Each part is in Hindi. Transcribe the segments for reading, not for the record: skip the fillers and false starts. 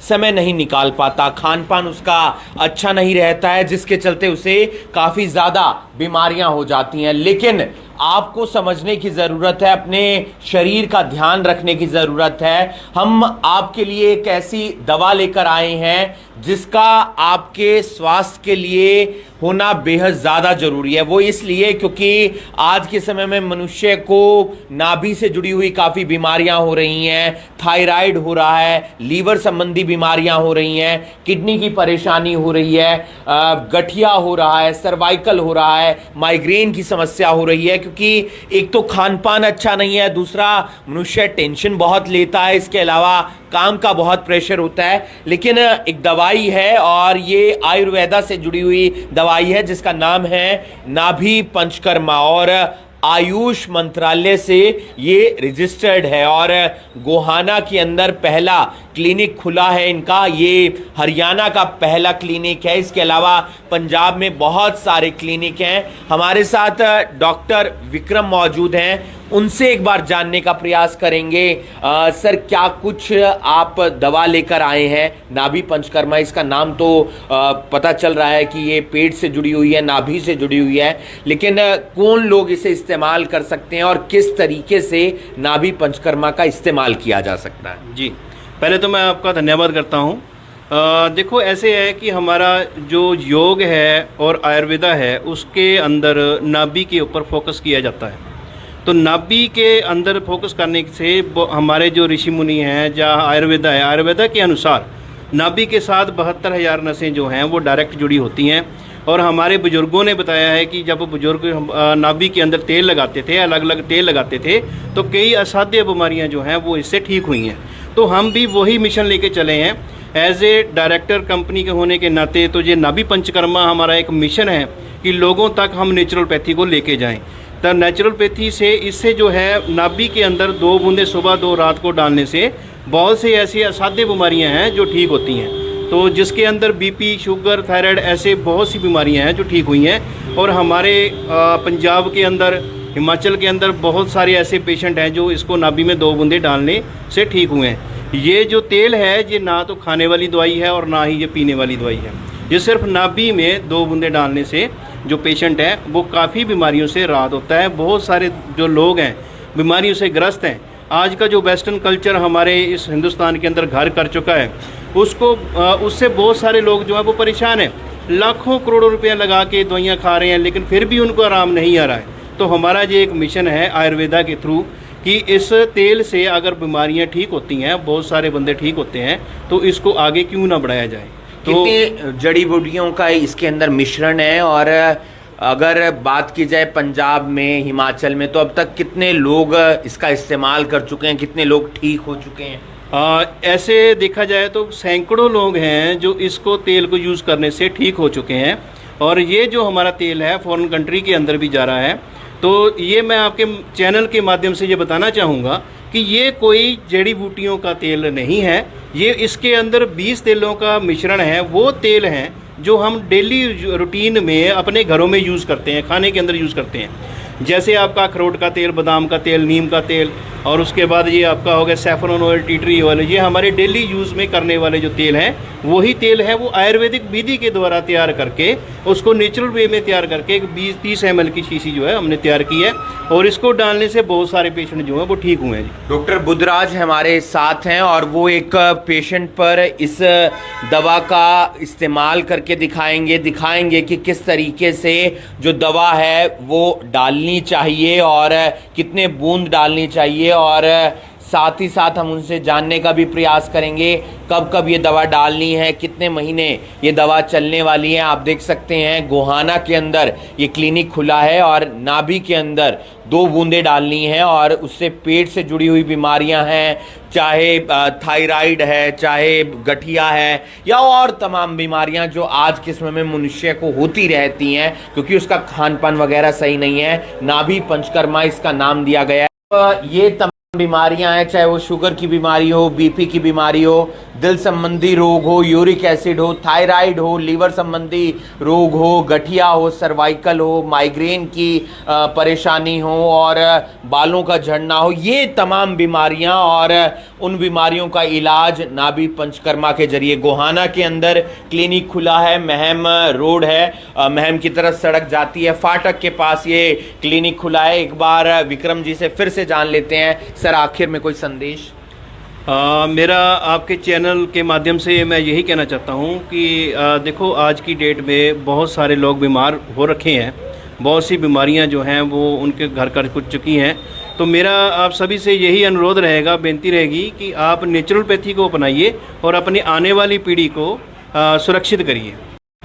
समय नहीं निकाल पाता, खान पान उसका अच्छा नहीं रहता है, जिसके चलते उसे काफ़ी ज़्यादा बीमारियां हो जाती हैं। लेकिन आपको समझने की ज़रूरत है, अपने शरीर का ध्यान रखने की ज़रूरत है। हम आपके लिए एक ऐसी दवा लेकर आए हैं जिसका आपके स्वास्थ्य के लिए होना बेहद ज़्यादा ज़रूरी है। वो इसलिए क्योंकि आज के समय में मनुष्य को नाभि से जुड़ी हुई काफ़ी बीमारियां हो रही हैं, थायराइड हो रहा है, लीवर संबंधी बीमारियां हो रही हैं, किडनी की परेशानी हो रही है, गठिया हो रहा है, सर्वाइकल हो रहा है, माइग्रेन की समस्या हो रही है। क्योंकि एक तो खान पान अच्छा नहीं है, दूसरा मनुष्य टेंशन बहुत लेता है, इसके अलावा काम का बहुत प्रेशर होता है। लेकिन एक दवाई है और ये आयुर्वेदा से जुड़ी हुई दवाई है जिसका नाम है नाभि पंचकर्मा और आयुष मंत्रालय से ये रजिस्टर्ड है और गोहाना के अंदर पहला क्लिनिक खुला है इनका। ये हरियाणा का पहला क्लिनिक है। इसके अलावा पंजाब में बहुत सारे क्लिनिक हैं। हमारे साथ डॉक्टर विक्रम मौजूद हैं, उनसे एक बार जानने का प्रयास करेंगे। सर, क्या कुछ आप दवा लेकर आए हैं? नाभि पंचकर्मा, इसका नाम तो पता चल रहा है कि ये पेट से जुड़ी हुई है, नाभि से जुड़ी हुई है, लेकिन कौन लोग इसे इस्तेमाल कर सकते हैं और किस तरीके से नाभि पंचकर्मा का इस्तेमाल किया जा सकता है? जी, पहले तो मैं आपका धन्यवाद करता हूँ। देखो, ऐसे है कि हमारा जो योग है और आयुर्वेदा है उसके अंदर नाभि के ऊपर फोकस किया जाता है। तो नाभि के अंदर फोकस करने से हमारे जो ऋषि मुनि हैं, जहाँ आयुर्वेदा है, आयुर्वेदा के अनुसार नाभि के साथ 72,000 नसें जो हैं वो डायरेक्ट जुड़ी होती हैं। और हमारे बुजुर्गों ने बताया है कि जब बुजुर्ग नाभि के अंदर तेल लगाते थे, अलग अलग तेल लगाते थे, तो कई असाध्य बीमारियां जो हैं वो इससे ठीक हुई हैं। तो हम भी वही मिशन लेके चले हैं एज ए डायरेक्टर कंपनी के होने के नाते। तो ये नाभि पंचकर्मा हमारा एक मिशन है कि लोगों तक हम नेचुरलपैथी को लेके जाएं। तो नेचुरलपैथी से इससे जो है नाभि के अंदर 2 बूंदे सुबह 2 रात को डालने से बहुत से ऐसी असाध्य बीमारियां हैं जो ठीक होती हैं। तो जिसके अंदर बीपी, शुगर, थायराइड, ऐसे बहुत सी बीमारियां हैं जो ठीक हुई हैं। और हमारे पंजाब के अंदर, हिमाचल के अंदर बहुत सारे ऐसे पेशेंट हैं जो इसको नाभि में 2 बूंदे डालने से ठीक हुए हैं। ये जो तेल है ये ना तो खाने वाली दवाई है और ना ही ये पीने वाली दवाई है। ये सिर्फ नाभि में 2 बूंदे डालने से जो पेशेंट है वो काफ़ी बीमारियों से राहत होता है। बहुत सारे जो लोग हैं बीमारियों से ग्रस्त हैं। आज का जो वेस्टर्न कल्चर हमारे इस हिंदुस्तान के अंदर घर कर चुका है, उससे बहुत सारे लोग जो है वो परेशान हैं। लाखों करोड़ों रुपया लगा के दवाइयाँ खा रहे हैं लेकिन फिर भी उनको आराम नहीं आ रहा है। तो हमारा ये एक मिशन है आयुर्वेदा के थ्रू कि इस तेल से अगर बीमारियाँ ठीक होती हैं, बहुत सारे बंदे ठीक होते हैं, तो इसको आगे क्यों ना बढ़ाया जाए। तो कितनी जड़ी बूटियों का इसके अंदर मिश्रण है और अगर बात की जाए पंजाब में, हिमाचल में, तो अब तक कितने लोग इसका इस्तेमाल कर चुके हैं, कितने लोग ठीक हो चुके हैं? ऐसे देखा जाए तो सैकड़ों लोग हैं जो इसको तेल को यूज़ करने से ठीक हो चुके हैं। और ये जो हमारा तेल है फॉरेन कंट्री के अंदर भी जा रहा है। तो ये मैं आपके चैनल के माध्यम से ये बताना चाहूँगा कि ये कोई जड़ी बूटियों का तेल नहीं है। ये इसके अंदर 20 तेलों का मिश्रण है। वो तेल हैं जो हम डेली रूटीन में अपने घरों में यूज़ करते हैं, खाने के अंदर यूज़ करते हैं। जैसे आपका अखरोट का तेल, बादाम का तेल, नीम का तेल, और उसके बाद ये आपका हो गया saffron oil, tea tree oil. ये हमारे डेली यूज़ में करने वाले जो तेल हैं वही तेल है। वो आयुर्वेदिक विधि के द्वारा तैयार करके उसको नेचुरल वे में तैयार करके 20-30 ml की शीशी जो है हमने तैयार की है। और इसको डालने से बहुत सारे पेशेंट जो हैं वो ठीक हुए हैं। डॉक्टर बुद्धराज हमारे साथ हैं और वो एक पेशेंट पर इस दवा का इस्तेमाल करके दिखाएंगे कि किस तरीके से जो दवा है वो डालनी चाहिए और कितने बूंद डालनी चाहिए। और साथ ही साथ हम उनसे जानने का भी प्रयास करेंगे कब कब ये दवा डालनी है, कितने महीने ये दवा चलने वाली है। आप देख सकते हैं गोहाना के अंदर ये क्लिनिक खुला है और नाभि के अंदर 2 बूंदे डालनी है और उससे पेट से जुड़ी हुई बीमारियां हैं, चाहे थायराइड है, चाहे गठिया है या और तमाम बीमारियां जो आज के समय में मनुष्य को होती रहती हैं क्योंकि उसका खान पान वगैरह सही नहीं है। नाभि पंचकर्मा इसका नाम दिया गया है। ये बीमारियां हैं, चाहे वो शुगर की बीमारी हो, बीपी की बीमारी हो, दिल संबंधी रोग हो, यूरिक एसिड हो, थायराइड हो, लीवर संबंधी रोग हो, गठिया हो, सर्वाइकल हो, माइग्रेन की परेशानी हो और बालों का झड़ना हो, ये तमाम बीमारियां और उन बीमारियों का इलाज नाभि पंचकर्मा के जरिए गोहाना के अंदर क्लिनिक खुला है। महम रोड है, महम की तरफ सड़क जाती है, फाटक के पास ये क्लिनिक खुला है। एक बार विक्रम जी से फिर से जान लेते हैं। सर, आखिर में कोई संदेश? मेरा आपके चैनल के माध्यम से मैं यही कहना चाहता हूँ कि देखो, आज की डेट में बहुत सारे लोग बीमार हो रखे हैं, बहुत सी बीमारियाँ जो हैं वो उनके घर कर कुछ चुकी हैं। तो मेरा आप सभी से यही अनुरोध रहेगा, बेनती रहेगी कि आप नेचुरलपैथी को अपनाइए और अपनी आने वाली पीढ़ी को सुरक्षित करिए।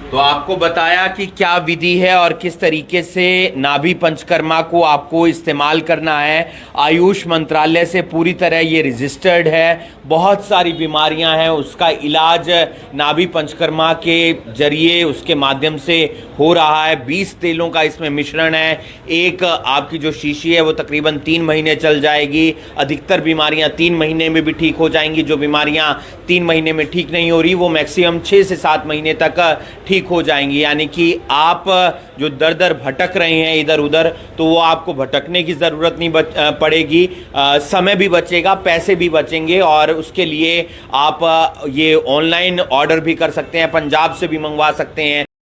तो आपको बताया कि क्या विधि है और किस तरीके से नाभि पंचकर्मा को आपको इस्तेमाल करना है। आयुष मंत्रालय से पूरी तरह ये रजिस्टर्ड है। बहुत सारी बीमारियां हैं, उसका इलाज नाभि पंचकर्मा के जरिए उसके माध्यम से हो रहा है। 20 तेलों का इसमें मिश्रण है। एक आपकी जो शीशी है वो तकरीबन 3 महीने चल जाएगी। अधिकतर बीमारियां 3 महीने में भी ठीक हो जाएंगी। जो बीमारियां 3 महीने में ठीक नहीं हो रही वो मैक्सिमम 6 से 7 महीने तक ठीक हो जाएंगी। यानी कि आप जो दर दर भटक रहे हैं इधर उधर, तो वो आपको भटकने की ज़रूरत नहीं पड़ेगी। समय भी बचेगा, पैसे भी बचेंगे और उसके लिए आप ये ऑनलाइन ऑर्डर भी कर सकते हैं, पंजाब से भी मंगवा सकते हैं।